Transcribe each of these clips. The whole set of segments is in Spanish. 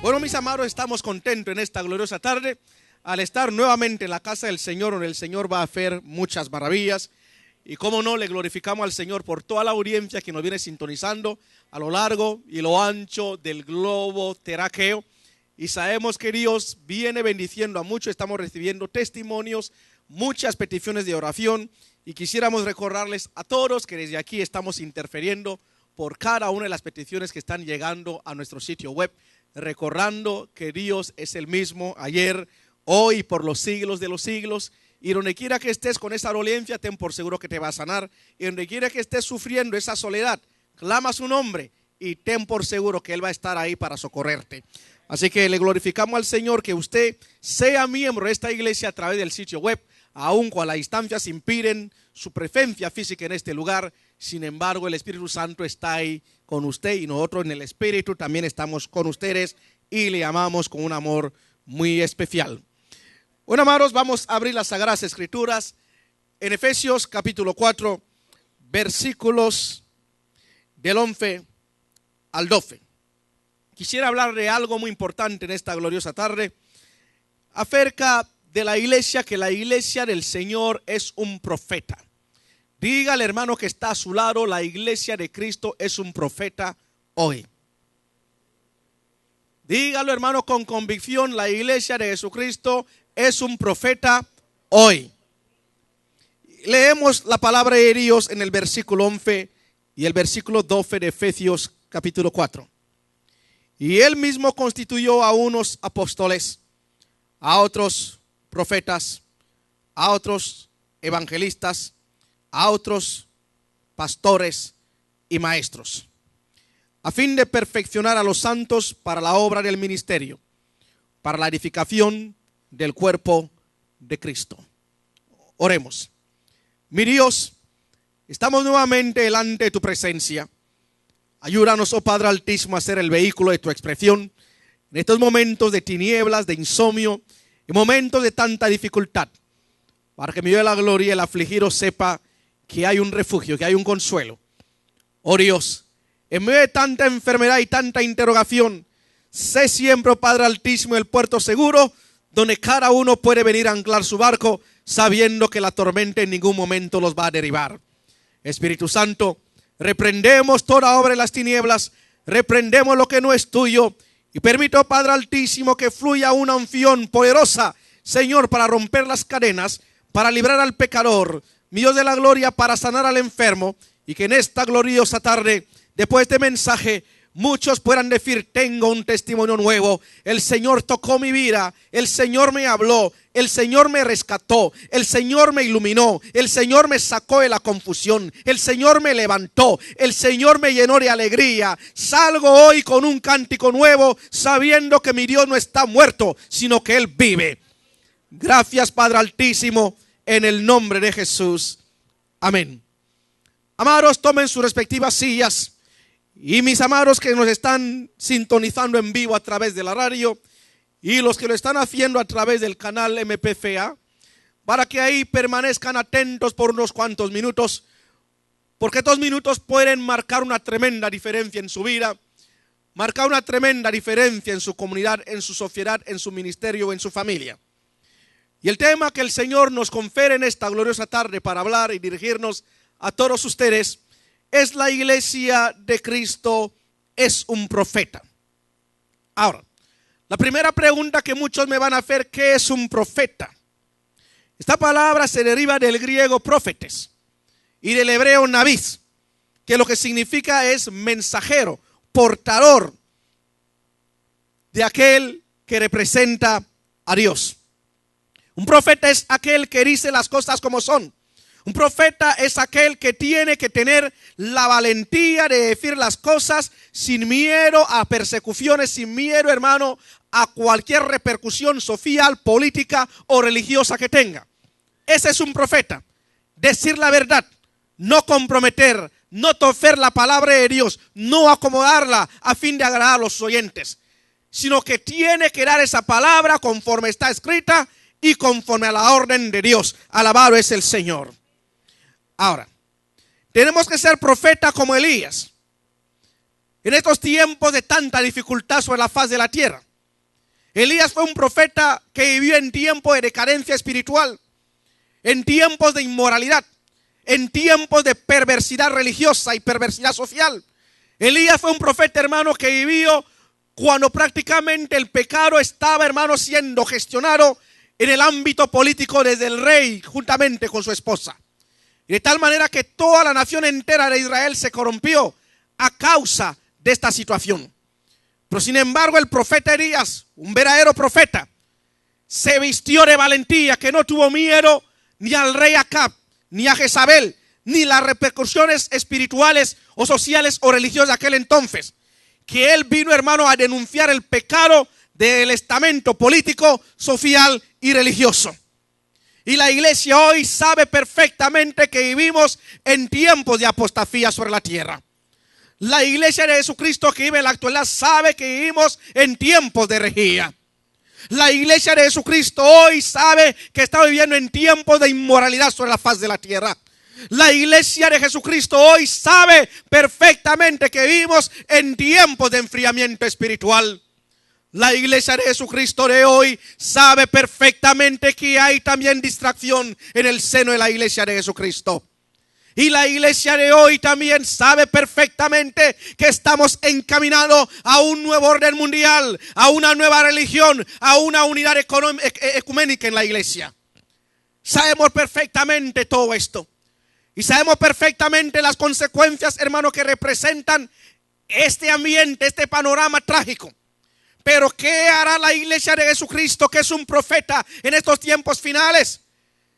Bueno, mis amados, estamos contentos en esta gloriosa tarde al estar nuevamente en la casa del Señor, donde el Señor va a hacer muchas maravillas. Y cómo no, le glorificamos al Señor por toda la audiencia que nos viene sintonizando a lo largo y lo ancho del globo terráqueo. Y sabemos que Dios viene bendiciendo a muchos, estamos recibiendo testimonios, muchas peticiones de oración. Y quisiéramos recordarles a todos que desde aquí estamos interfiriendo por cada una de las peticiones que están llegando a nuestro sitio web, recordando que Dios es el mismo ayer, hoy y por los siglos de los siglos. Y donde quiera que estés con esa dolencia, ten por seguro que te va a sanar. Y donde quiera que estés sufriendo esa soledad, clama su nombre y ten por seguro que Él va a estar ahí para socorrerte. Así que le glorificamos al Señor que usted sea miembro de esta iglesia a través del sitio web, aun cuando las distancias impiden su presencia física en este lugar. Sin embargo, el Espíritu Santo está ahí con usted y nosotros en el Espíritu también estamos con ustedes y le amamos con un amor muy especial. Bueno, amados, vamos a abrir las Sagradas Escrituras en Efesios capítulo 4, versículos del 11 al 12. Quisiera hablar de algo muy importante en esta gloriosa tarde, acerca de la iglesia, que la iglesia del Señor es un profeta. Dígale, hermano, que está a su lado, la iglesia de Cristo es un profeta hoy. Dígalo, hermano, con convicción, la iglesia de Jesucristo es un profeta hoy. Leemos la palabra de Dios en el versículo 11 y el versículo 12 de Efesios capítulo 4. Y Él mismo constituyó a unos apóstoles, a otros profetas, a otros evangelistas, a otros pastores y maestros, a fin de perfeccionar a los santos para la obra del ministerio, para la edificación del cuerpo de Cristo. Oremos. Mi Dios, estamos nuevamente delante de tu presencia. Ayúdanos, oh Padre Altísimo, a ser el vehículo de tu expresión en estos momentos de tinieblas, de insomnio, en momentos de tanta dificultad, para que mi Dios de la gloria, el afligido, sepa que hay un refugio, que hay un consuelo. Oh Dios, en medio de tanta enfermedad y tanta interrogación, sé siempre, oh Padre Altísimo, el puerto seguro donde cada uno puede venir a anclar su barco, sabiendo que la tormenta en ningún momento los va a derribar. Espíritu Santo, reprendemos toda obra de las tinieblas, reprendemos lo que no es tuyo y permito, Padre Altísimo, que fluya una unción poderosa, Señor, para romper las cadenas, para librar al pecador, mi Dios de la gloria, para sanar al enfermo, y que en esta gloriosa tarde, después de este mensaje, muchos puedan decir: tengo un testimonio nuevo, el Señor tocó mi vida, el Señor me habló, el Señor me rescató, el Señor me iluminó, el Señor me sacó de la confusión, el Señor me levantó, el Señor me llenó de alegría. Salgo hoy con un cántico nuevo, sabiendo que mi Dios no está muerto, sino que Él vive. Gracias, Padre Altísimo, en el nombre de Jesús. Amén. Amados, tomen sus respectivas sillas. Y mis amados que nos están sintonizando en vivo a través de la radio y los que lo están haciendo a través del canal MPFA, para que ahí permanezcan atentos por unos cuantos minutos, porque estos minutos pueden marcar una tremenda diferencia en su vida, marcar una tremenda diferencia en su comunidad, en su sociedad, en su ministerio, en su familia. Y el tema que el Señor nos confiere en esta gloriosa tarde para hablar y dirigirnos a todos ustedes es: la iglesia de Cristo es un profeta. Ahora, la primera pregunta que muchos me van a hacer: ¿qué es un profeta? Esta palabra se deriva del griego profetes y del hebreo navis, que lo que significa es mensajero, portador de aquel que representa a Dios. Un profeta es aquel que dice las cosas como son. Un profeta es aquel que tiene que tener la valentía de decir las cosas sin miedo a persecuciones, sin miedo, hermano, a cualquier repercusión social, política o religiosa que tenga. Ese es un profeta. Decir la verdad, no comprometer, no torcer la palabra de Dios, no acomodarla a fin de agradar a los oyentes, sino que tiene que dar esa palabra conforme está escrita y conforme a la orden de Dios. Alabado es el Señor. Ahora, tenemos que ser profeta como Elías. En estos tiempos de tanta dificultad sobre la faz de la tierra, Elías fue un profeta que vivió en tiempos de decadencia espiritual, en tiempos de inmoralidad, en tiempos de perversidad religiosa y perversidad social. Elías fue un profeta, hermano, que vivió cuando prácticamente el pecado estaba, hermano, siendo gestionado en el ámbito político desde el rey juntamente con su esposa. Y de tal manera que toda la nación entera de Israel se corrompió a causa de esta situación. Pero sin embargo el profeta Elías, un verdadero profeta, se vistió de valentía, que no tuvo miedo ni al rey Acab, ni a Jezabel, ni las repercusiones espirituales o sociales o religiosas de aquel entonces. Que él vino, hermano, a denunciar el pecado del estamento político, social y religioso. Y la iglesia hoy sabe perfectamente que vivimos en tiempos de apostasía sobre la tierra. La iglesia de Jesucristo que vive en la actualidad sabe que vivimos en tiempos de herejía. La iglesia de Jesucristo hoy sabe que está viviendo en tiempos de inmoralidad sobre la faz de la tierra. La iglesia de Jesucristo hoy sabe perfectamente que vivimos en tiempos de enfriamiento espiritual. La iglesia de Jesucristo de hoy sabe perfectamente que hay también distracción en el seno de la iglesia de Jesucristo. Y la iglesia de hoy también sabe perfectamente que estamos encaminados a un nuevo orden mundial, a una nueva religión, a una unidad ecuménica en la iglesia. Sabemos perfectamente todo esto. Y sabemos perfectamente las consecuencias, hermano, que representan este ambiente, este panorama trágico. Pero ¿qué hará la iglesia de Jesucristo, que es un profeta en estos tiempos finales?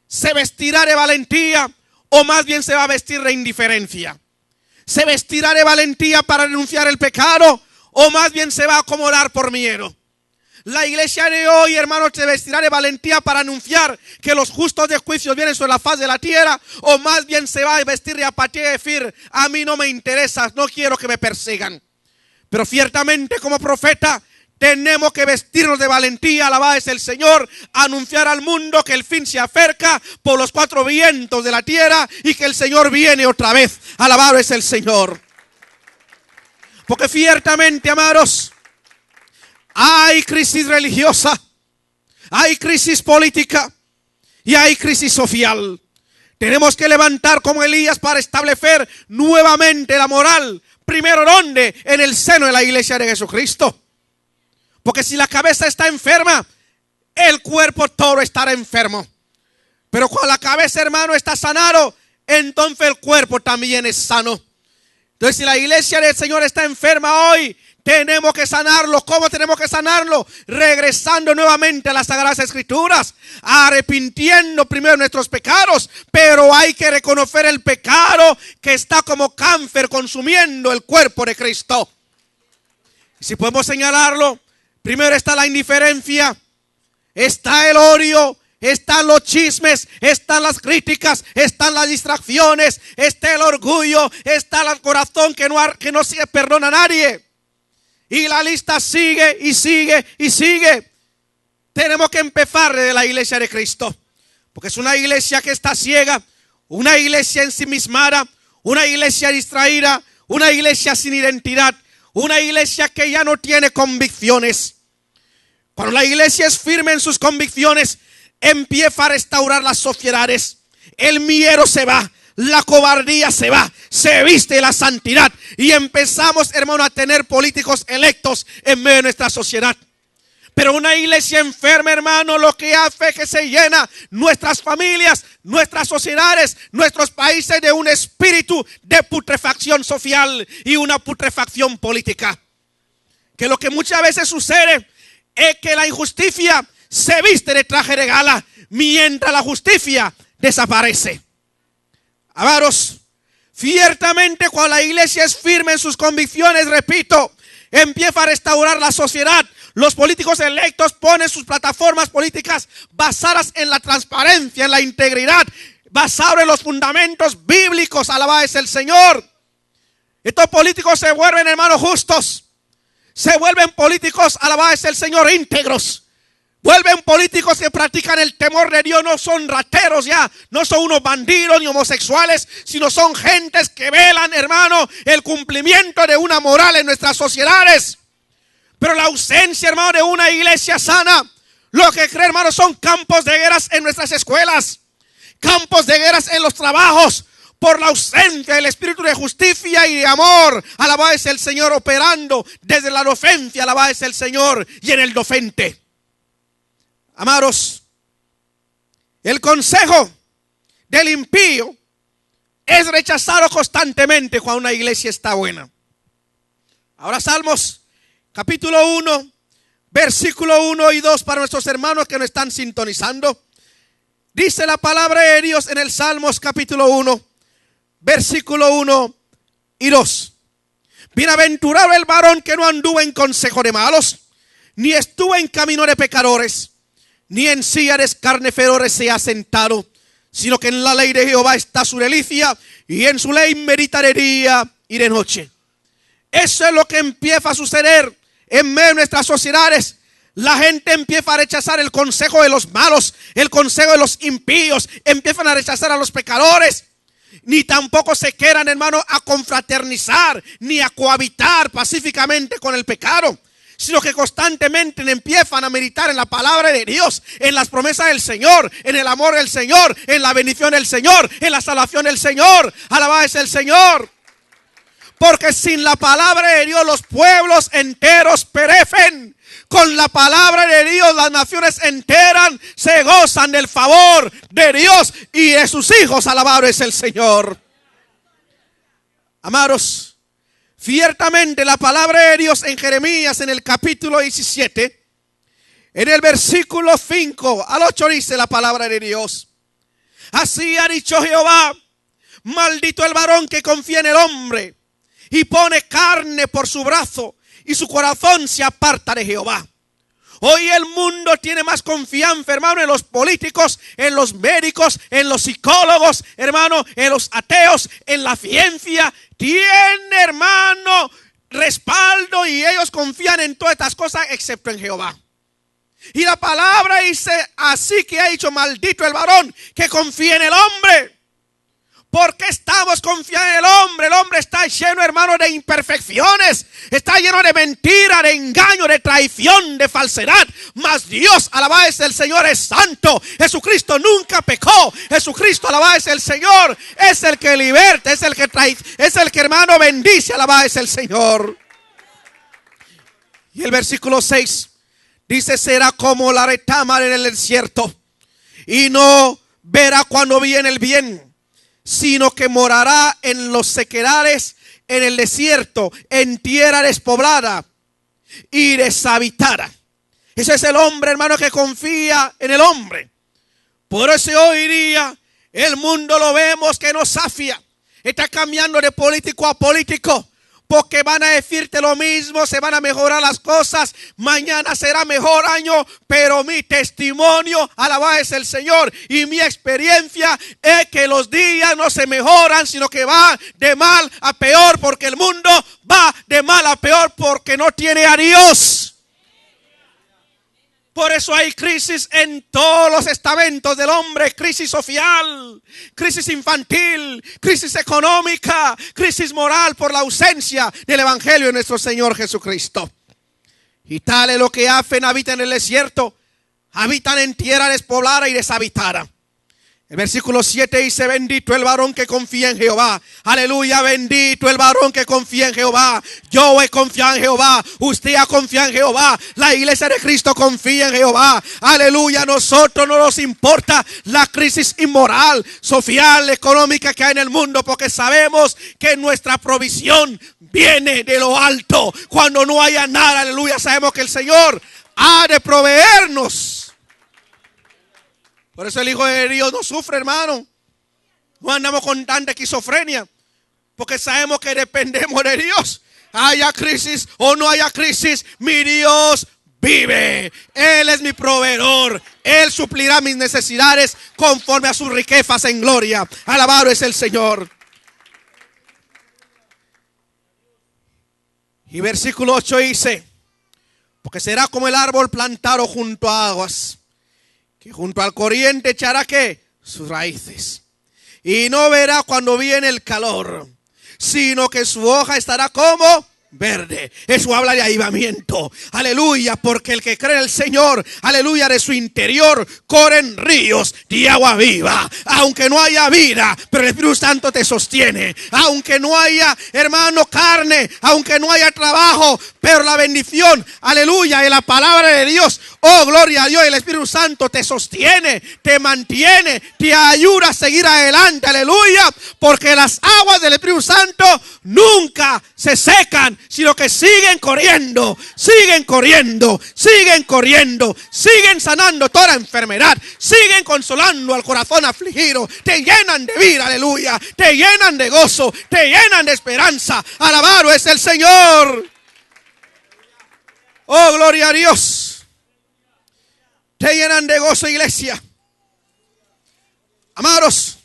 ¿Se vestirá de valentía o más bien se va a vestir de indiferencia? ¿Se vestirá de valentía para denunciar el pecado o más bien se va a acomodar por miedo? La iglesia de hoy, hermanos, se vestirá de valentía para anunciar que los justos de juicio vienen sobre la faz de la tierra, o más bien se va a vestir de apatía y decir: a mí no me interesa, no quiero que me persigan. Pero ciertamente como profeta tenemos que vestirnos de valentía, alabado es el Señor, anunciar al mundo que el fin se acerca por los cuatro vientos de la tierra y que el Señor viene otra vez. Alabado es el Señor. Porque ciertamente, amados, hay crisis religiosa, hay crisis política y hay crisis social. Tenemos que levantar como Elías para establecer nuevamente la moral. Primero, ¿dónde? En el seno de la iglesia de Jesucristo. Porque si la cabeza está enferma, el cuerpo todo estará enfermo. Pero cuando la cabeza, hermano, está sanado, entonces el cuerpo también es sano. Entonces, si la iglesia del Señor está enferma hoy, tenemos que sanarlo. ¿Cómo tenemos que sanarlo? Regresando nuevamente a las Sagradas Escrituras, arrepintiendo primero nuestros pecados, pero hay que reconocer el pecado que está como cáncer consumiendo el cuerpo de Cristo. Si podemos señalarlo, primero está la indiferencia, está el odio, están los chismes, están las críticas, están las distracciones, está el orgullo, está el corazón que no se perdona a nadie. Y la lista sigue y sigue y sigue. Tenemos que empezar desde la iglesia de Cristo, porque es una iglesia que está ciega, una iglesia ensimismada, una iglesia distraída, una iglesia sin identidad, una iglesia que ya no tiene convicciones. Cuando la iglesia es firme en sus convicciones, empieza a restaurar las sociedades. El miedo se va, la cobardía se va, se viste la santidad y empezamos, hermano, a tener políticos electos en medio de nuestra sociedad. Pero una iglesia enferma, hermano, lo que hace es que se llena nuestras familias, nuestras sociedades, nuestros países de un espíritu de putrefacción social y una putrefacción política. Que lo que muchas veces sucede es que la injusticia se viste de traje de gala mientras la justicia desaparece. Amados, ciertamente cuando la iglesia es firme en sus convicciones, repito, empieza a restaurar la sociedad. Los políticos electos ponen sus plataformas políticas basadas en la transparencia, en la integridad, basadas en los fundamentos bíblicos. Alabado es el Señor. Estos políticos se vuelven, hermanos, justos. Se vuelven políticos, alabado es el Señor, íntegros. Vuelven políticos que practican el temor de Dios. No son rateros ya, no son unos bandidos ni homosexuales, sino son gentes que velan, hermano, el cumplimiento de una moral en nuestras sociedades. Pero la ausencia, hermano, de una iglesia sana, lo que cree, hermano, son campos de guerras en nuestras escuelas, campos de guerras en los trabajos, por la ausencia del espíritu de justicia y de amor. Alabado es el Señor, operando desde la ofensa. Alabado es el Señor y en el docente. Amados, el consejo del impío es rechazado constantemente cuando una iglesia está buena. Ahora Salmos capítulo 1, versículo 1 y 2 para nuestros hermanos que nos están sintonizando. Dice la palabra de Dios en el Salmos capítulo 1, versículo 1 y 2. Bienaventurado el varón que no anduvo en consejo de malos, ni estuvo en camino de pecadores, ni en silla de escarnecedores se ha sentado, sino que en la ley de Jehová está su delicia, y en su ley medita de día y de noche. Eso es lo que empieza a suceder en medio de nuestras sociedades. La gente empieza a rechazar el consejo de los malos, el consejo de los impíos, empiezan a rechazar a los pecadores. Ni tampoco se quedan, hermano, a confraternizar, ni a cohabitar pacíficamente con el pecado, sino que constantemente empiezan a meditar en la palabra de Dios, en las promesas del Señor, en el amor del Señor, en la bendición del Señor, en la salvación del Señor. Alabado es el Señor. Porque sin la palabra de Dios los pueblos enteros perecen. Con la palabra de Dios las naciones enteras se gozan del favor de Dios y de sus hijos. Alabado es el Señor. Amados, ciertamente la palabra de Dios en Jeremías en el capítulo 17, en el versículo 5 al 8 dice la palabra de Dios: así ha dicho Jehová, maldito el varón que confía en el hombre y pone carne por su brazo, y su corazón se aparta de Jehová. Hoy el mundo tiene más confianza, hermano, en los políticos, en los médicos, en los psicólogos, hermano, en los ateos, en la ciencia. Tiene, hermano, respaldo y ellos confían en todas estas cosas excepto en Jehová. Y la palabra dice: así que ha dicho, maldito el varón que confía en el hombre. ¿Por qué estamos confiando en el hombre? El hombre está lleno, hermano, de imperfecciones. Está lleno de mentira, de engaño, de traición, de falsedad. Mas Dios, alabado es el Señor, es santo. Jesucristo nunca pecó. Jesucristo, alabado es el Señor, es el que liberta, es el que trae, es el que, hermano, bendice. Alabado es el Señor. Y el versículo 6 dice: será como la retámara en el desierto, y no verá cuando viene el bien, sino que morará en los sequedales, en el desierto, en tierra despoblada y deshabitada. Ese es el hombre, hermano, que confía en el hombre. Por eso hoy día el mundo lo vemos que nos afia. Está cambiando de político a político, porque van a decirte lo mismo, se van a mejorar las cosas, mañana será mejor año, pero mi testimonio, alabado es el Señor, y mi experiencia es que los días no se mejoran, sino que va de mal a peor, porque el mundo va de mal a peor porque no tiene a Dios. Por eso hay crisis en todos los estamentos del hombre: crisis social, crisis infantil, crisis económica, crisis moral, por la ausencia del evangelio de nuestro Señor Jesucristo. Y tal es lo que hacen: habitan en el desierto, habitan en tierra despoblada y deshabitada. El versículo 7 dice: bendito el varón que confía en Jehová. Aleluya, bendito el varón que confía en Jehová. Yo he confiado en Jehová, usted ha confiado en Jehová, la iglesia de Cristo confía en Jehová. Aleluya, a nosotros no nos importa la crisis inmoral, social, económica que hay en el mundo, porque sabemos que nuestra provisión viene de lo alto. Cuando no haya nada, aleluya, sabemos que el Señor ha de proveernos. Por eso el Hijo de Dios no sufre, hermano. No andamos con tanta esquizofrenia, porque sabemos que dependemos de Dios. Haya crisis o no haya crisis, mi Dios vive. Él es mi proveedor. Él suplirá mis necesidades conforme a sus riquezas en gloria. Alabado es el Señor. Y versículo 8 dice: porque será como el árbol plantado junto a aguas, que junto al corriente echará ¿qué? Sus raíces. Y no verá cuando viene el calor, sino que su hoja estará como verde. Eso habla de avivamiento. Aleluya, porque el que cree en el Señor, aleluya, de su interior corren ríos de agua viva. Aunque no haya vida, pero el Espíritu Santo te sostiene. Aunque no haya, hermano, carne, aunque no haya trabajo, pero la bendición, aleluya, de la palabra de Dios, oh gloria a Dios, el Espíritu Santo te sostiene, te mantiene, te ayuda a seguir adelante, aleluya, porque las aguas del Espíritu Santo nunca se secan, sino que siguen corriendo, siguen corriendo, siguen corriendo, siguen sanando toda enfermedad, siguen consolando al corazón afligido, te llenan de vida, aleluya, te llenan de gozo, te llenan de esperanza. Alabado es el Señor. Oh, gloria a Dios. Te llenan de gozo, iglesia. Amados,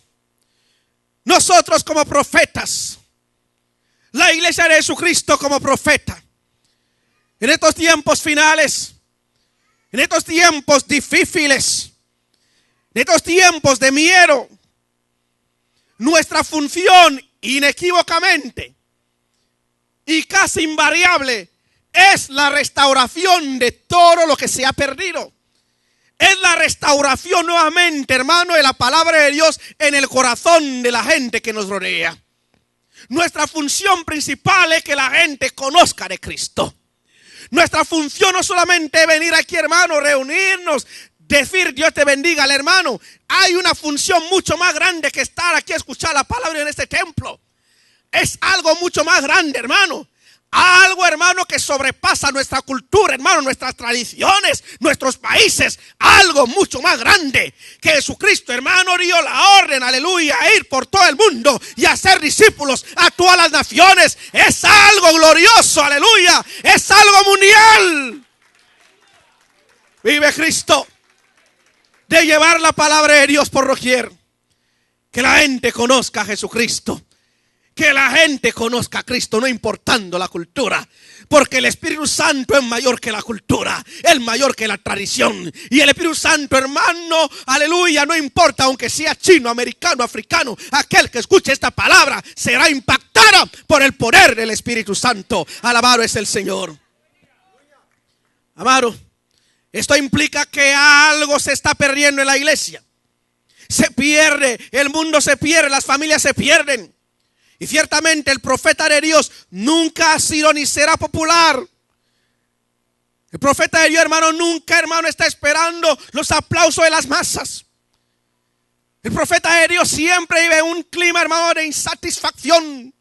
nosotros como profetas, la iglesia de Jesucristo como profeta, en estos tiempos finales, en estos tiempos difíciles, en estos tiempos de miedo, nuestra función inequívocamente y casi invariable es la restauración de todo lo que se ha perdido. Es la restauración nuevamente, hermano, de la palabra de Dios en el corazón de la gente que nos rodea. Nuestra función principal es que la gente conozca de Cristo. Nuestra función no solamente es venir aquí, hermano, reunirnos, decir Dios te bendiga al hermano. Hay una función mucho más grande que estar aquí a escuchar la palabra en este templo. Es algo mucho más grande, hermano. Algo, hermano, que sobrepasa nuestra cultura, hermano, nuestras tradiciones, nuestros países. Algo mucho más grande que Jesucristo, hermano, dio la orden, aleluya, a ir por todo el mundo y a ser discípulos a todas las naciones. Es algo glorioso, aleluya. Es algo mundial. Vive Cristo. De llevar la palabra de Dios por doquier. Que la gente conozca a Jesucristo. Que la gente conozca a Cristo, no importando la cultura. Porque el Espíritu Santo es mayor que la cultura, es mayor que la tradición. Y el Espíritu Santo, hermano, aleluya, no importa aunque sea chino, americano, africano, aquel que escuche esta palabra será impactado por el poder del Espíritu Santo. Alabado es el Señor. Amado, esto implica que algo se está perdiendo en la iglesia. Se pierde, el mundo se pierde, las familias se pierden. Y ciertamente el profeta de Dios nunca ha sido ni será popular. El profeta de Dios, hermano, nunca, hermano, está esperando los aplausos de las masas. El profeta de Dios siempre vive un clima, hermano, de insatisfacción.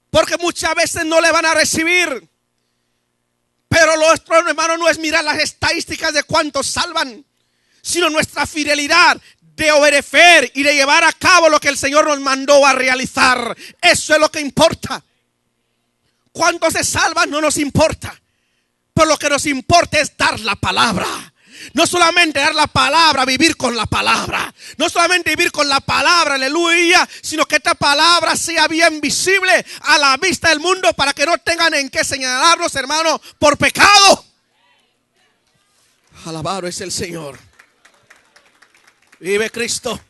Porque muchas veces no le van a recibir. Pero nuestro, hermano, no es mirar las estadísticas de cuántos salvan, sino nuestra fidelidad de obedecer y de llevar a cabo lo que el Señor nos mandó a realizar. Eso es lo que importa. Cuántos se salvan no nos importa, pero lo que nos importa es dar la palabra. No solamente dar la palabra, vivir con la palabra. No solamente vivir con la palabra, aleluya, sino que esta palabra sea bien visible a la vista del mundo para que no tengan en qué señalarnos, hermano, por pecado. Alabado es el Señor. Vive Cristo.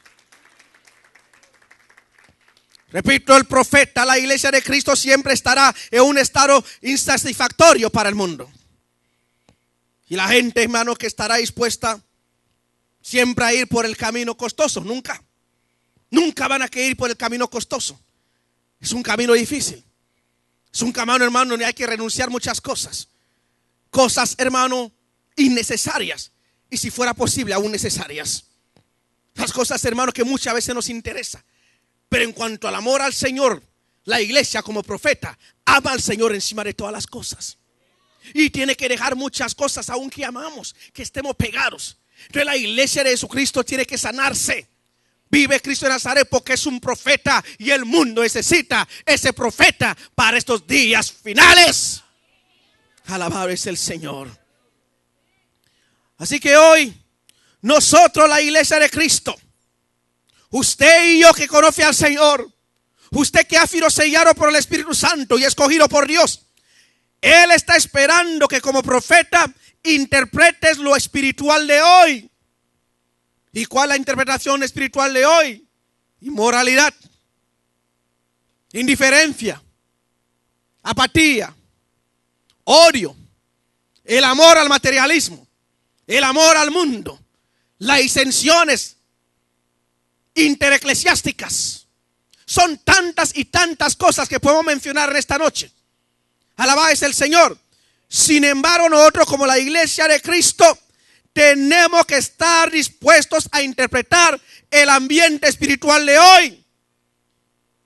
Repito, el profeta, la iglesia de Cristo siempre estará en un estado insatisfactorio para el mundo. Y la gente, hermano, que estará dispuesta siempre a ir por el camino costoso. Nunca van a querer ir por el camino costoso. Es un camino difícil. Es un camino, hermano, donde hay que renunciar muchas cosas. Cosas, hermano, innecesarias. Y si fuera posible, aún necesarias. Las cosas, hermano, que muchas veces nos interesa. Pero en cuanto al amor al Señor, la iglesia como profeta ama al Señor encima de todas las cosas. Y tiene que dejar muchas cosas aún que amamos, que estemos pegados. Entonces la iglesia de Jesucristo tiene que sanarse. Vive Cristo de Nazaret porque es un profeta y el mundo necesita ese profeta para estos días finales. Alabado es el Señor. Así que hoy nosotros, la iglesia de Cristo, usted y yo que conoce al Señor, usted que ha sido sellado por el Espíritu Santo y escogido por Dios, Él está esperando que como profeta interpretes lo espiritual de hoy. ¿Y cuál es la interpretación espiritual de hoy? Inmoralidad, indiferencia, apatía, odio, el amor al materialismo, el amor al mundo, las disensiones intereclesiásticas. Son tantas y tantas cosas que podemos mencionar en esta noche. Alabado es el Señor. Sin embargo, nosotros como la iglesia de Cristo tenemos que estar dispuestos a interpretar el ambiente espiritual de hoy.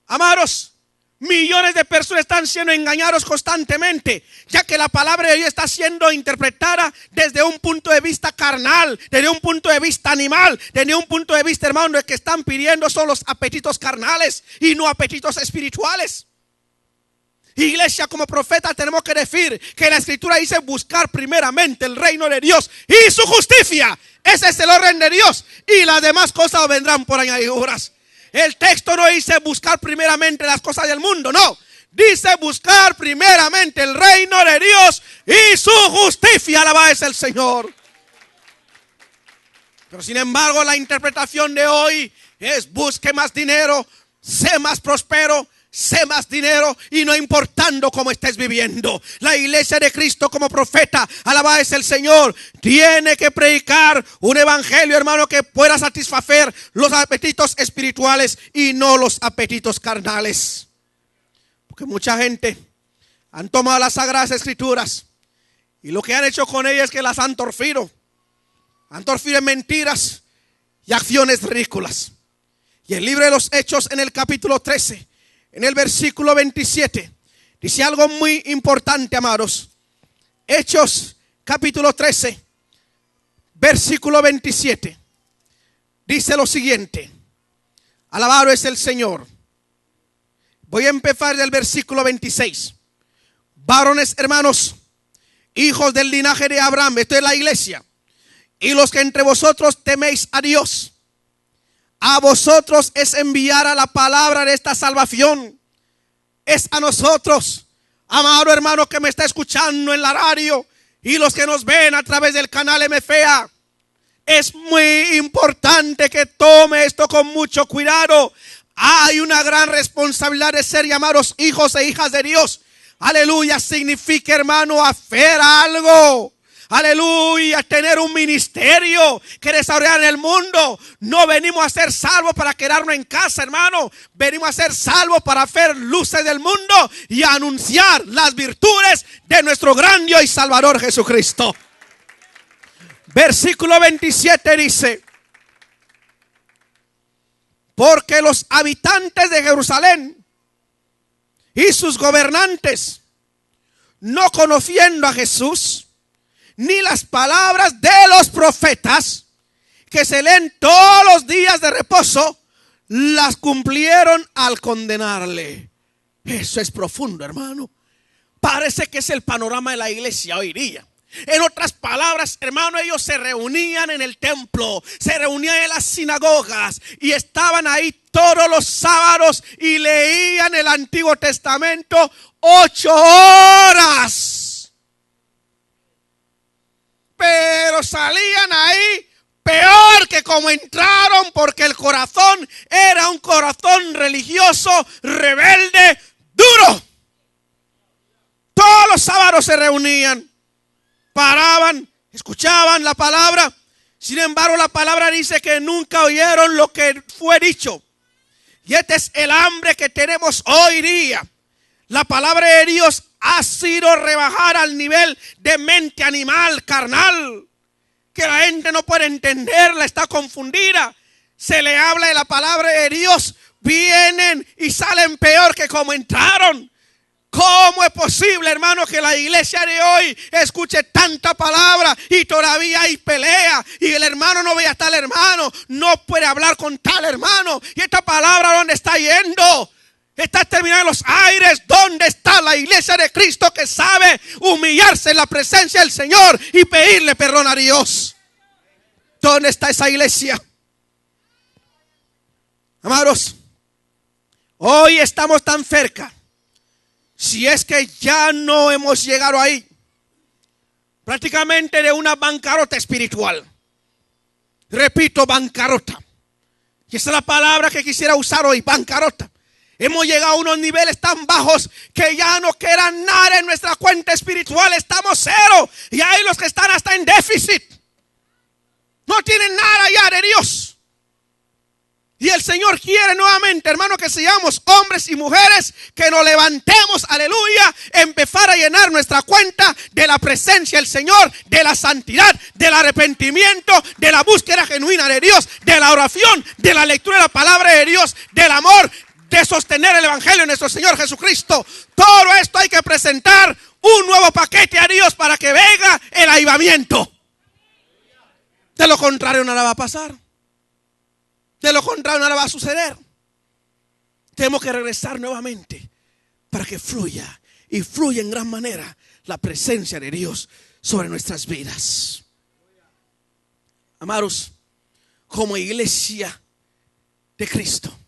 Amados, millones de personas están siendo engañados constantemente, ya que la palabra de Dios está siendo interpretada desde un punto de vista carnal, desde un punto de vista animal, desde un punto de vista, hermano, de que están pidiendo son los apetitos carnales y no apetitos espirituales. Iglesia, como profeta tenemos que decir que la escritura dice buscar primeramente el reino de Dios y su justicia. Ese es el orden de Dios, y las demás cosas vendrán por añadiduras. El texto no dice buscar primeramente las cosas del mundo, no. Dice buscar primeramente el reino de Dios y su justicia. Alabado es el Señor. Pero sin embargo, la interpretación de hoy es busque más dinero, sé más próspero, sé más dinero, y no importando cómo estés viviendo. La iglesia de Cristo como profeta, alabado es el Señor, tiene que predicar un evangelio, hermano, que pueda satisfacer los apetitos espirituales y no los apetitos carnales. Porque mucha gente han tomado las sagradas escrituras y lo que han hecho con ellas es que las han torcido en mentiras y acciones ridículas. Y el libro de los Hechos, en el capítulo 13, en el versículo 27, dice algo muy importante, amados. Hechos capítulo 13, versículo 27. Dice lo siguiente. Alabado es el Señor. Voy a empezar del versículo 26. Varones, hermanos, hijos del linaje de Abraham, esto es la iglesia, y los que entre vosotros teméis a Dios, a vosotros es enviada la palabra de esta salvación. Es a nosotros, amado hermano que me está escuchando en la radio y los que nos ven a través del canal MFA. Es muy importante que tome esto con mucho cuidado. Hay una gran responsabilidad de ser llamados hijos e hijas de Dios. Aleluya, significa, hermano, hacer algo. Aleluya, tener un ministerio que desarrollar en el mundo. No venimos a ser salvos para quedarnos en casa, hermano. Venimos a ser salvos para hacer luces del mundo y a anunciar las virtudes de nuestro gran Dios y Salvador Jesucristo. Versículo 27 dice: porque los habitantes de Jerusalén y sus gobernantes, no conociendo a Jesús, ni las palabras de los profetas que se leen todos los días de reposo, las cumplieron al condenarle. Eso es profundo, hermano. Parece que es el panorama de la iglesia hoy día. En otras palabras, hermano, ellos se reunían en el templo, se reunían en las sinagogas y estaban ahí todos los sábados y leían el Antiguo Testamento 8 horas. Pero salían ahí peor que como entraron, porque el corazón era un corazón religioso, rebelde, duro. Todos los sábados se reunían, paraban, escuchaban la palabra. Sin embargo, la palabra dice que nunca oyeron lo que fue dicho. Y este es el hambre que tenemos hoy día. La palabra de Dios ha sido rebajada al nivel de mente animal, carnal, que la gente no puede entenderla, está confundida. Se le habla de la palabra de Dios, vienen y salen peor que como entraron. ¿Cómo es posible, hermano, que la iglesia de hoy escuche tanta palabra y todavía hay pelea? Y el hermano no ve a tal hermano, no puede hablar con tal hermano. ¿Y esta palabra dónde está yendo? Está terminando en los aires. ¿Dónde está la iglesia de Cristo que sabe humillarse en la presencia del Señor y pedirle perdón a Dios? ¿Dónde está esa iglesia? Amados, hoy estamos tan cerca, si es que ya no hemos llegado ahí, prácticamente de una bancarrota espiritual. Repito, bancarrota. Y esa es la palabra que quisiera usar hoy, bancarrota. Hemos llegado a unos niveles tan bajos que ya no queda nada en nuestra cuenta espiritual. Estamos cero. Y hay los que están hasta en déficit. No tienen nada ya de Dios. Y el Señor quiere nuevamente, hermano, que seamos hombres y mujeres, que nos levantemos, aleluya, empezar a llenar nuestra cuenta de la presencia del Señor, de la santidad, del arrepentimiento, de la búsqueda genuina de Dios, de la oración, de la lectura de la palabra de Dios, del amor, de sostener el evangelio de nuestro Señor Jesucristo. Todo esto hay que presentar un nuevo paquete a Dios para que venga el avivamiento. De lo contrario nada va a pasar. De lo contrario nada va a suceder. Tenemos que regresar nuevamente para que fluya y fluya en gran manera la presencia de Dios sobre nuestras vidas. Amados, como iglesia de Cristo,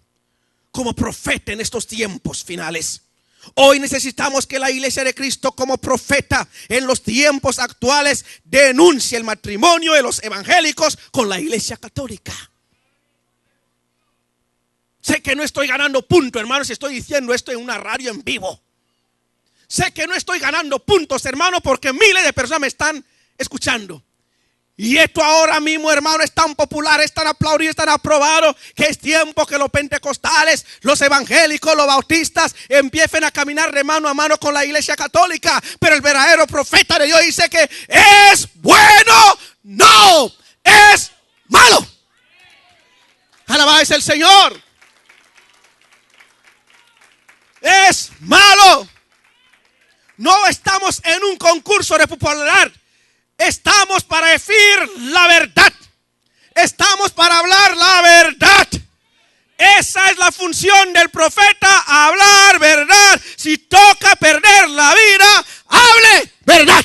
como profeta en estos tiempos finales, hoy necesitamos que la iglesia de Cristo como profeta en los tiempos actuales denuncie el matrimonio de los evangélicos con la iglesia católica. Sé que no estoy ganando puntos, hermanos, si estoy diciendo esto en una radio en vivo. Sé que no estoy ganando puntos, hermano, porque miles de personas me están escuchando. Y esto ahora mismo, hermano, es tan popular, es tan aplaudido, es tan aprobado, que es tiempo que los pentecostales, los evangélicos, los bautistas empiecen a caminar de mano a mano con la iglesia católica. Pero el verdadero profeta de Dios dice que es bueno, no es malo. Alabado es el Señor. Es malo. No estamos en un concurso de popularidad. Estamos para decir la verdad. Estamos para hablar la verdad. Esa es la función del profeta, hablar verdad. Si toca perder la vida, hable verdad.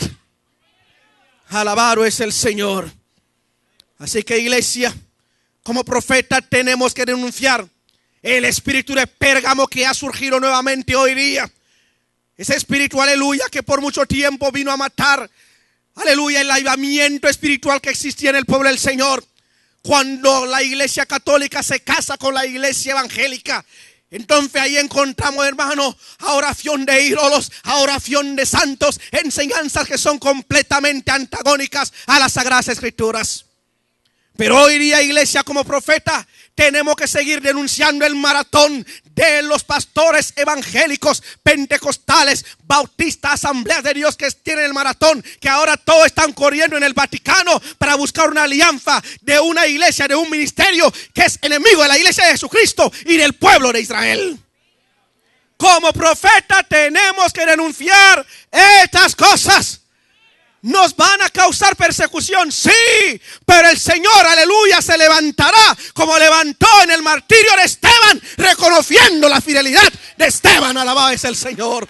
Alabado es el Señor. Así que, iglesia, como profeta tenemos que denunciar el espíritu de Pérgamo que ha surgido nuevamente hoy día. Ese espíritu, aleluya, que por mucho tiempo vino a matar, aleluya, el avivamiento espiritual que existía en el pueblo del Señor. Cuando la iglesia católica se casa con la iglesia evangélica, entonces ahí encontramos, hermano, a oración de ídolos, a oración de santos, enseñanzas que son completamente antagónicas a las Sagradas Escrituras. Pero hoy día, iglesia, como profeta, tenemos que seguir denunciando el maratón de los pastores evangélicos, pentecostales, bautistas, asambleas de Dios que tienen el maratón, que ahora todos están corriendo en el Vaticano para buscar una alianza de una iglesia, de un ministerio que es enemigo de la iglesia de Jesucristo y del pueblo de Israel. Como profeta tenemos que denunciar estas cosas. Nos van a causar persecución, sí, pero el Señor, aleluya, se levantará como levantó en el martirio de Esteban, reconociendo la fidelidad de Esteban. Alabado es el Señor.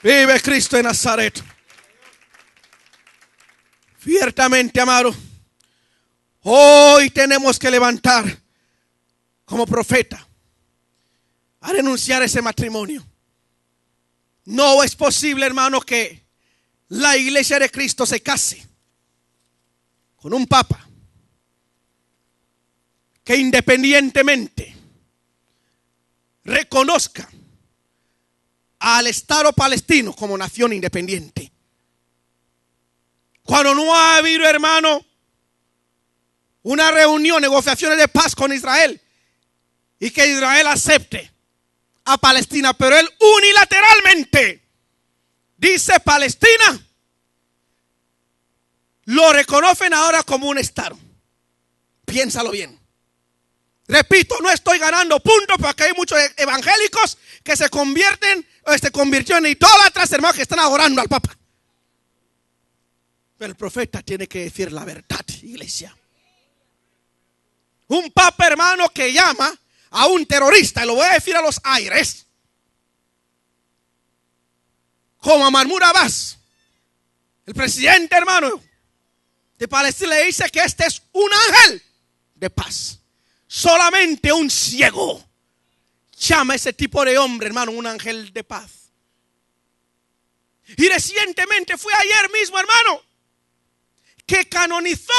Vive Cristo en Nazaret. Ciertamente, amado, hoy tenemos que levantar como profeta a denunciar ese matrimonio. No es posible, hermano, que la iglesia de Cristo se case con un papa que independientemente reconozca al Estado palestino como nación independiente. Cuando no ha habido, hermano, una reunión, negociaciones de paz con Israel, y que Israel acepte a Palestina, pero él unilateralmente dice Palestina, lo reconocen ahora como un estado. Piénsalo bien. Repito, no estoy ganando puntos porque hay muchos evangélicos que se convierten o se convirtieron en idólatras, hermanos, que están adorando al Papa. Pero el profeta tiene que decir la verdad, iglesia. Un Papa, hermano, que llama a un terrorista, y lo voy a decir a los aires, como a Mahmoud Abbas, el presidente, hermano, de Palestina, le dice que este es un ángel de paz. Solamente un ciego llama a ese tipo de hombre, hermano, un ángel de paz. Y recientemente fue ayer mismo, hermano, que canonizó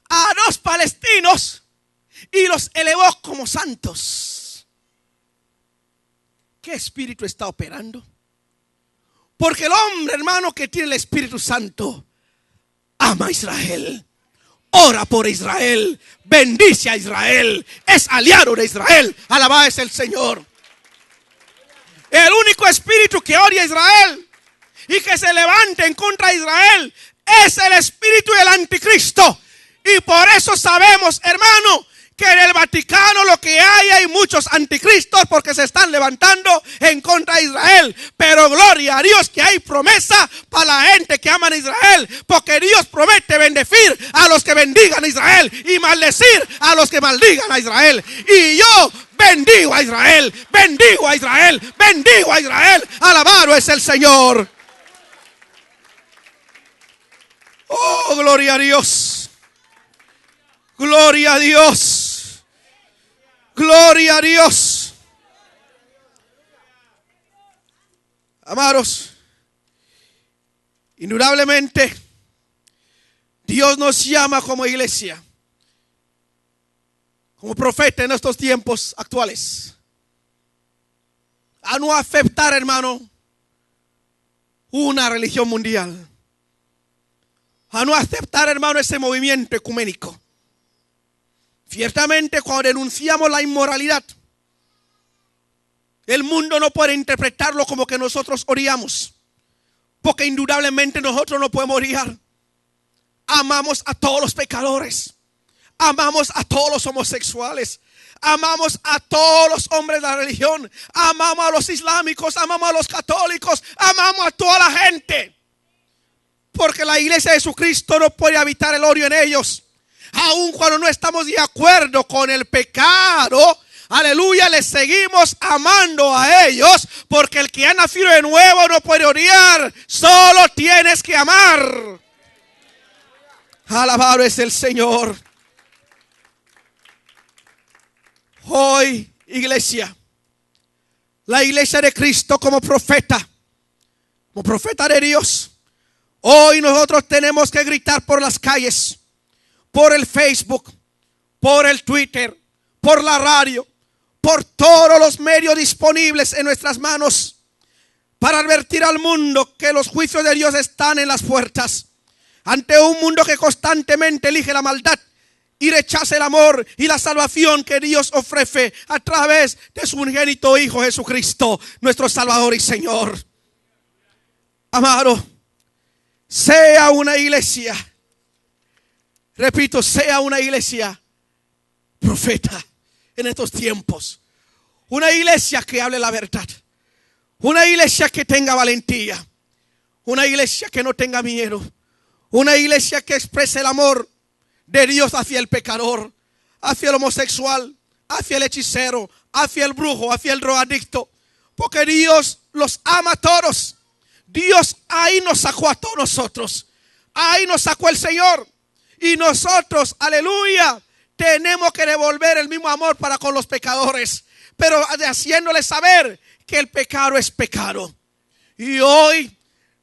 a 2 palestinos y los elevó como santos. ¿Qué espíritu está operando? Porque el hombre, hermano, que tiene el Espíritu Santo ama a Israel, ora por Israel, bendice a Israel, es aliado de Israel. Alabado es el Señor. El único espíritu que odia a Israel y que se levante en contra de Israel es el espíritu del anticristo. Y por eso sabemos, hermano, que en el Vaticano lo que hay muchos anticristos porque se están levantando en contra de Israel. Pero gloria a Dios que hay promesa para la gente que ama a Israel, porque Dios promete bendecir a los que bendigan a Israel y maldecir a los que maldigan a Israel. Y yo bendigo a Israel, bendigo a Israel, bendigo a Israel. Alabado es el Señor. Oh, gloria a Dios. Gloria a Dios. Gloria a Dios. Amados, indudablemente Dios nos llama como iglesia, como profeta en estos tiempos actuales, a no aceptar, hermano, una religión mundial, a no aceptar, hermano, ese movimiento ecuménico. Ciertamente, cuando denunciamos la inmoralidad, el mundo no puede interpretarlo como que nosotros odiamos, porque indudablemente nosotros no podemos odiar. Amamos a todos los pecadores, amamos a todos los homosexuales, amamos a todos los hombres de la religión, amamos a los islámicos, amamos a los católicos, amamos a toda la gente, porque la iglesia de Jesucristo no puede habitar el odio en ellos. Aun cuando no estamos de acuerdo con el pecado, aleluya, les seguimos amando a ellos, porque el que ha nacido de nuevo no puede odiar, solo tienes que amar. Alabado es el Señor. Hoy, iglesia, la iglesia de Cristo como profeta de Dios, hoy nosotros tenemos que gritar por las calles, por el Facebook, por el Twitter, por la radio, por todos los medios disponibles en nuestras manos, para advertir al mundo que los juicios de Dios están en las puertas. Ante un mundo que constantemente elige la maldad y rechaza el amor y la salvación que Dios ofrece a través de su unigénito Hijo Jesucristo, nuestro Salvador y Señor. Amado, sea una iglesia, repito, sea una iglesia profeta en estos tiempos. Una iglesia que hable la verdad. Una iglesia que tenga valentía. Una iglesia que no tenga miedo. Una iglesia que exprese el amor de Dios hacia el pecador, hacia el homosexual, hacia el hechicero, hacia el brujo, hacia el drogadicto. Porque Dios los ama a todos. Dios ahí nos sacó a todos nosotros. Ahí nos sacó el Señor. Y nosotros, aleluya, tenemos que devolver el mismo amor para con los pecadores, pero haciéndoles saber que el pecado es pecado. Y hoy,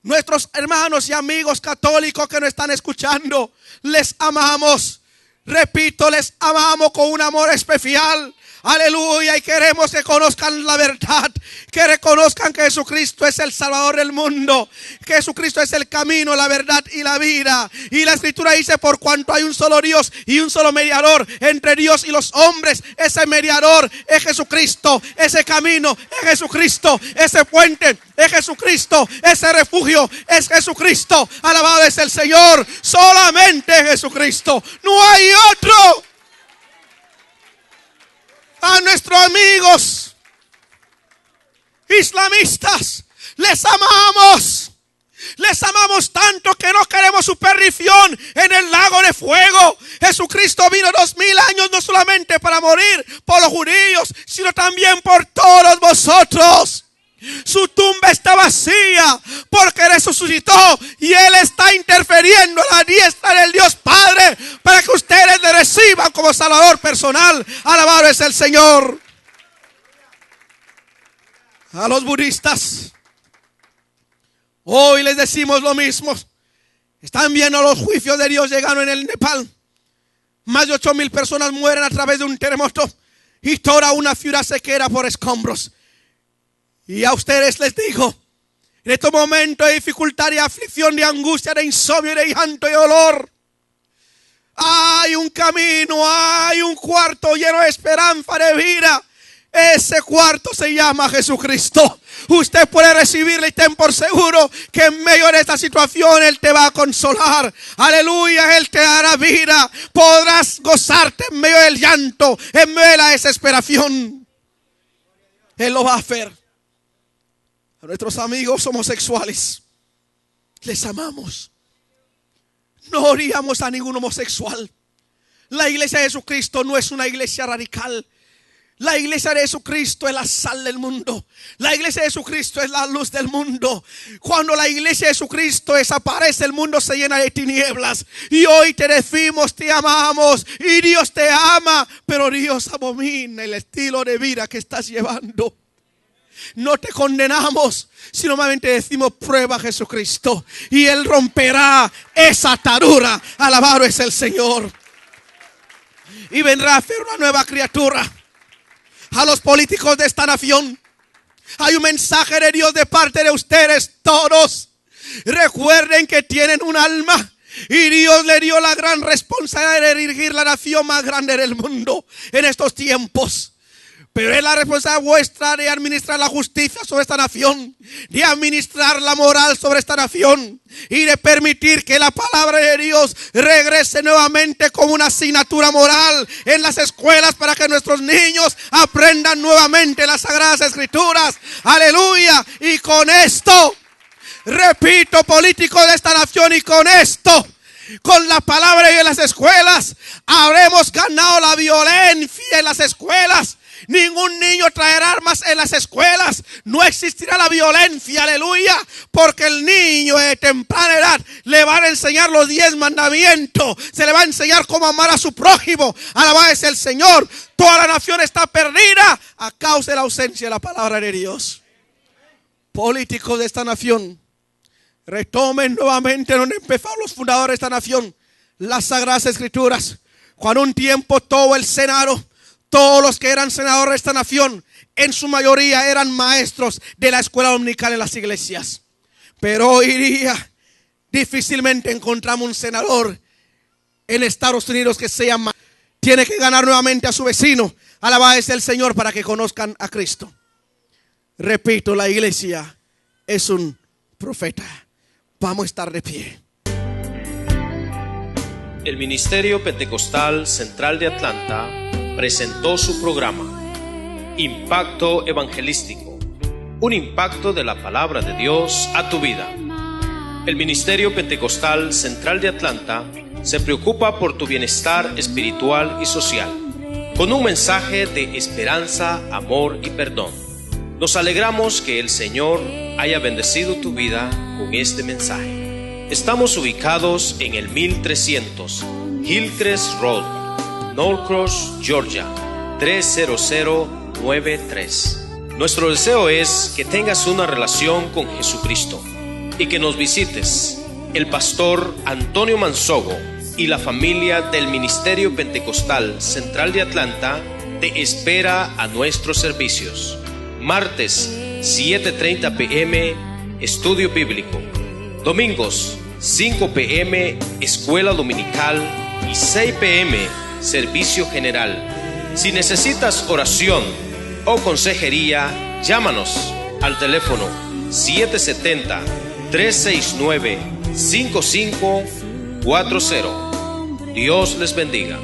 nuestros hermanos y amigos católicos que nos están escuchando, les amamos. Repito, les amamos con un amor especial. Aleluya, y queremos que conozcan la verdad, que reconozcan que Jesucristo es el Salvador del mundo, que Jesucristo es el camino, la verdad y la vida. Y la Escritura dice: por cuanto hay un solo Dios y un solo mediador entre Dios y los hombres, ese mediador es Jesucristo, ese camino es Jesucristo, ese puente es Jesucristo, ese refugio es Jesucristo. Alabado es el Señor, solamente Jesucristo, no hay otro. A nuestros amigos islamistas les amamos tanto que no queremos su perdición en el lago de fuego. Jesucristo vino 2000 años no solamente para morir por los judíos, sino también por todos vosotros. Su tumba está vacía porque resucitó y Él está interfiriendo a la diestra del Dios Padre para que ustedes le reciban como Salvador personal. Alabado es el Señor. A los budistas hoy les decimos lo mismo. Están viendo los juicios de Dios llegando en el Nepal. Más de 8,000 personas mueren a través de un terremoto y toda una ciudad se queda por escombros. Y a ustedes les digo, en estos momentos de dificultad, de aflicción, de angustia, de insomnio, de llanto y dolor, hay un camino, hay un cuarto lleno de esperanza, de vida. Ese cuarto se llama Jesucristo. Usted puede recibirle y ten por seguro que en medio de esta situación Él te va a consolar. Aleluya, Él te dará vida. Podrás gozarte en medio del llanto, en medio de la desesperación. Él lo va a hacer. A nuestros amigos homosexuales les amamos. No odiamos a ningún homosexual. La iglesia de Jesucristo no es una iglesia radical. La iglesia de Jesucristo es la sal del mundo. La iglesia de Jesucristo es la luz del mundo. Cuando la iglesia de Jesucristo desaparece, el mundo se llena de tinieblas. Y hoy te decimos, te amamos y Dios te ama, pero Dios abomina el estilo de vida que estás llevando. No te condenamos, sino solamente decimos: prueba a Jesucristo y Él romperá esa atadura. Alabado es el Señor. Y vendrá a ser una nueva criatura. A los políticos de esta nación, hay un mensaje de Dios de parte de ustedes todos. Recuerden que tienen un alma y Dios le dio la gran responsabilidad de dirigir la nación más grande del mundo en estos tiempos. Pero es la responsabilidad vuestra de administrar la justicia sobre esta nación, de administrar la moral sobre esta nación y de permitir que la palabra de Dios regrese nuevamente como una asignatura moral en las escuelas para que nuestros niños aprendan nuevamente las Sagradas Escrituras. Aleluya. Y con esto, repito, políticos de esta nación, y con esto, con la palabra y en las escuelas, habremos ganado la violencia en las escuelas. Ningún niño traerá armas en las escuelas. No existirá la violencia, aleluya, porque el niño de temprana edad le van a enseñar los 10 mandamientos. Se le va a enseñar cómo amar a su prójimo. Alabado es el Señor. Toda la nación está perdida a causa de la ausencia de la palabra de Dios. Políticos de esta nación, retomen nuevamente donde empezaron los fundadores de esta nación, las Sagradas Escrituras. Cuando un tiempo todo el Senado, todos los que eran senadores de esta nación, en su mayoría eran maestros de la escuela dominical en las iglesias. Pero hoy día difícilmente encontramos un senador en Estados Unidos que sea maestro. Tiene que ganar nuevamente a su vecino. Alabado es el Señor para que conozcan a Cristo. Repito, la iglesia es un profeta. Vamos a estar de pie. El Ministerio Pentecostal Central de Atlanta presentó su programa Impacto Evangelístico, un impacto de la palabra de Dios a tu vida. El Ministerio Pentecostal Central de Atlanta se preocupa por tu bienestar espiritual y social, con un mensaje de esperanza, amor y perdón. Nos alegramos que el Señor haya bendecido tu vida con este mensaje. Estamos ubicados en el 1300 Hillcrest Road, Norcross, Georgia, 30093. Nuestro deseo es que tengas una relación con Jesucristo y que nos visites. El pastor Antonio Manzogo y la familia del Ministerio Pentecostal Central de Atlanta te espera a nuestros servicios. Martes, 7:30 p.m., estudio bíblico. Domingos, 5 p.m., escuela dominical y 6 p.m., servicio general. Si necesitas oración o consejería, llámanos al teléfono 770-369-5540. Dios les bendiga.